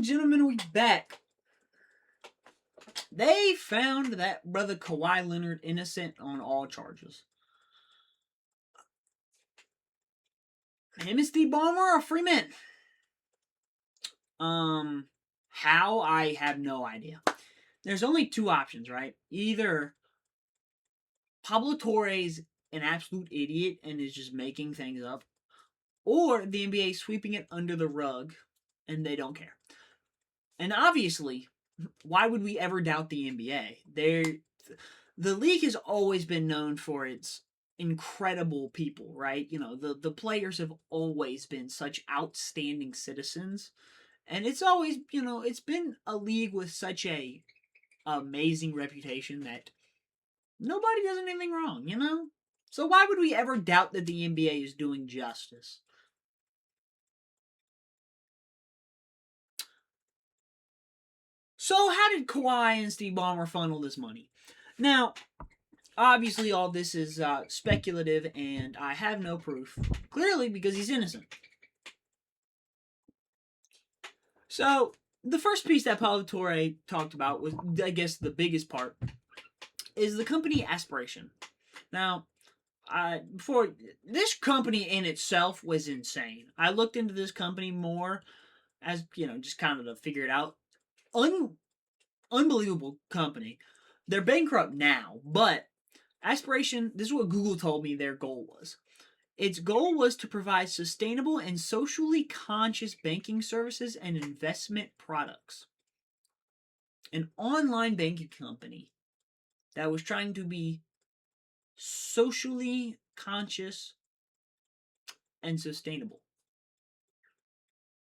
and gentlemen, we back. They found that brother Kawhi Leonard innocent on all charges. Him and Steve Ballmer are free men. How? I have no idea. There's only two options, right? Either Pablo Torre's an absolute idiot and is just making things up, or the NBA is sweeping it under the rug and they don't care. And obviously, why would we ever doubt the NBA? The league has always been known for its incredible people, right? You know, the players have always been such outstanding citizens. And it's always, it's been a league with such a amazing reputation that nobody does anything wrong, So why would we ever doubt that the NBA is doing justice? So how did Kawhi and Steve Ballmer funnel this money? Now, obviously all this is speculative and I have no proof. Clearly because he's innocent. So, the first piece that Paulo Torre talked about was, I guess, the biggest part, is the company Aspiration. Now, before this company in itself was insane. I looked into this company more as just kind of to figure it out. Unbelievable company. They're bankrupt now, but Aspiration. This is what Google told me their goal was. Its goal was to provide sustainable and socially conscious banking services and investment products. An online banking company that was trying to be socially conscious and sustainable.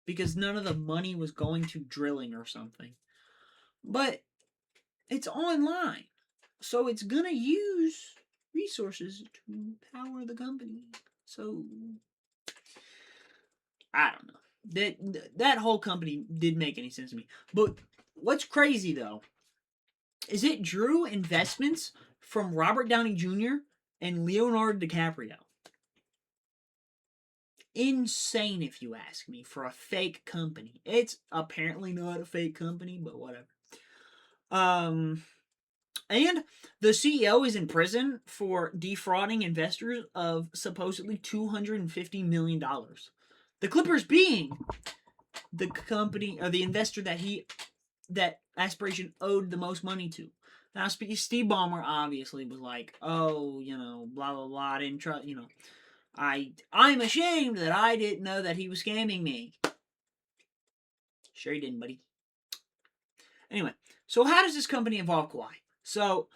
Because none of the money was going to drilling or something. But it's online. So it's going to use resources to power the company. So I don't know. That whole company didn't make any sense to me. But what's crazy though is it drew investments from Robert Downey Jr. and Leonardo DiCaprio. Insane, if you ask me, for a fake company. It's apparently not a fake company, but whatever. And the CEO is in prison for defrauding investors of supposedly $250 million. The Clippers being the company or the investor that Aspiration owed the most money to. Now, Steve Ballmer obviously was like, oh, blah, blah, blah, I didn't trust, I'm ashamed that I didn't know that he was scamming me. Sure he didn't, buddy. Anyway, so how does this company involve Kawhi? So,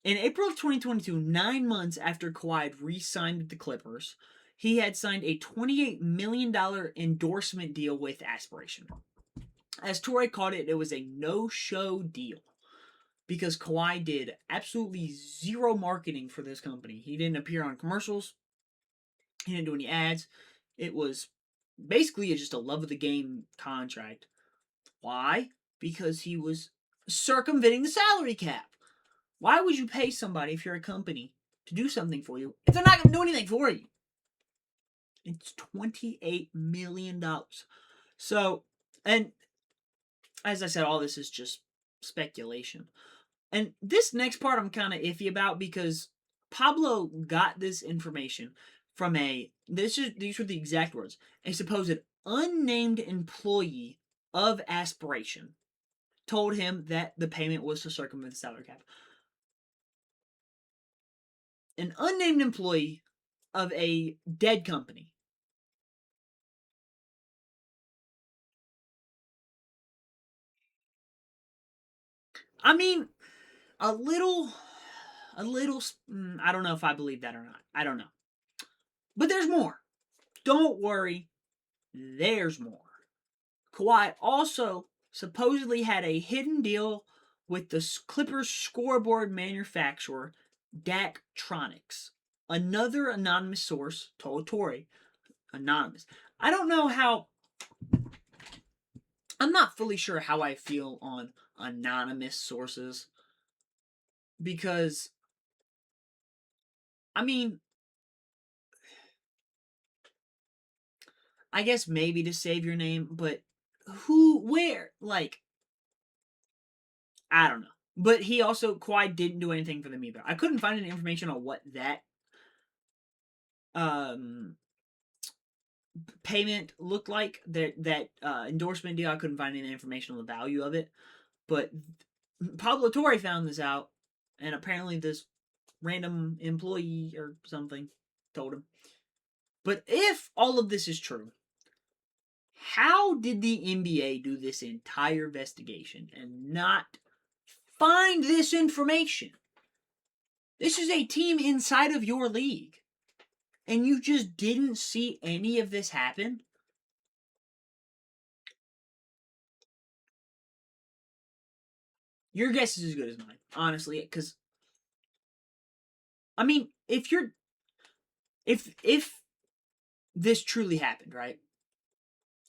in April of 2022, 9 months after Kawhi had re-signed with the Clippers, he had signed a $28 million endorsement deal with Aspiration. As Torre called it, it was a no-show deal because Kawhi did absolutely zero marketing for this company. He didn't appear on commercials. He didn't do any ads. It was basically just a love of the game contract. Why? Because he was circumventing the salary cap. Why would you pay somebody if you're a company to do something for you if they're not going to do anything for you? It's $28 million. So, and as I said, all this is just speculation. And this next part I'm kind of iffy about because Pablo got this information from these were the exact words, a supposed unnamed employee of Aspiration told him that the payment was to circumvent the salary cap. An unnamed employee of a dead company. I mean, a little, I don't know if I believe that or not. I don't know. But there's more. Don't worry, there's more. Kawhi also supposedly had a hidden deal with the Clippers scoreboard manufacturer, Daktronics. Another anonymous source told Torre. Anonymous. I don't know how. I'm not fully sure how I feel on anonymous sources. Because, I mean, I guess maybe to save your name, but where? Like, I don't know. But he also, Kawhi didn't do anything for them either. I couldn't find any information on what that um payment looked like. That endorsement deal. I couldn't find any information on the value of it. But Pablo Torre found this out, and apparently this random employee or something told him. But if all of this is true, how did the NBA do this entire investigation and not find this information? This is a team inside of your league, and you just didn't see any of this happen? Your guess is as good as mine, honestly, because I mean, if this truly happened, right?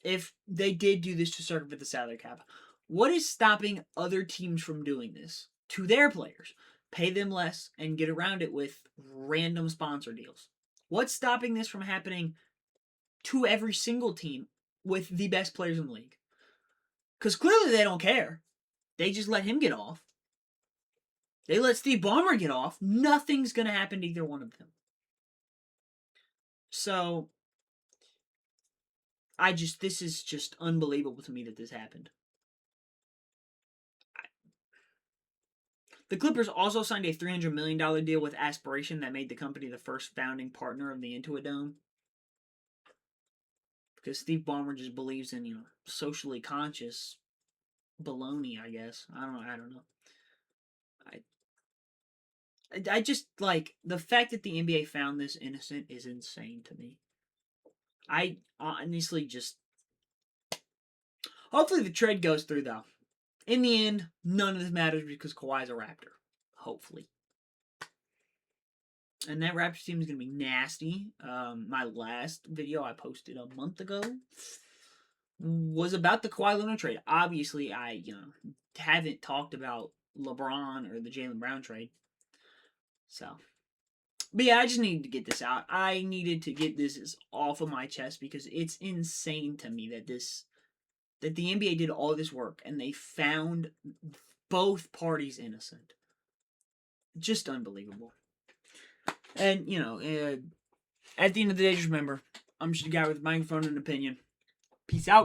If they did do this to circumvent the salary cap, what is stopping other teams from doing this to their players? Pay them less and get around it with random sponsor deals. What's stopping this from happening to every single team with the best players in the league? Because clearly they don't care. They just let him get off. They let Steve Ballmer get off. Nothing's going to happen to either one of them. So, this is just unbelievable to me that this happened. The Clippers also signed a $300 million deal with Aspiration that made the company the first founding partner of the Intuit Dome. Because Steve Ballmer just believes in, socially conscious baloney, I guess. I don't know. I just, like, the fact that the NBA found this innocent is insane to me. I honestly just... Hopefully the trade goes through, though. In the end, none of this matters because Kawhi's a Raptor. Hopefully. And that Raptors team is going to be nasty. My last video I posted a month ago was about the Kawhi Leonard trade. Obviously, I haven't talked about LeBron or the Jaylen Brown trade. So, but yeah, I just needed to get this out. I needed to get this off of my chest because it's insane to me that the NBA did all this work and they found both parties innocent. Just unbelievable. And, at the end of the day, just remember, I'm just a guy with a microphone and an opinion. Peace out.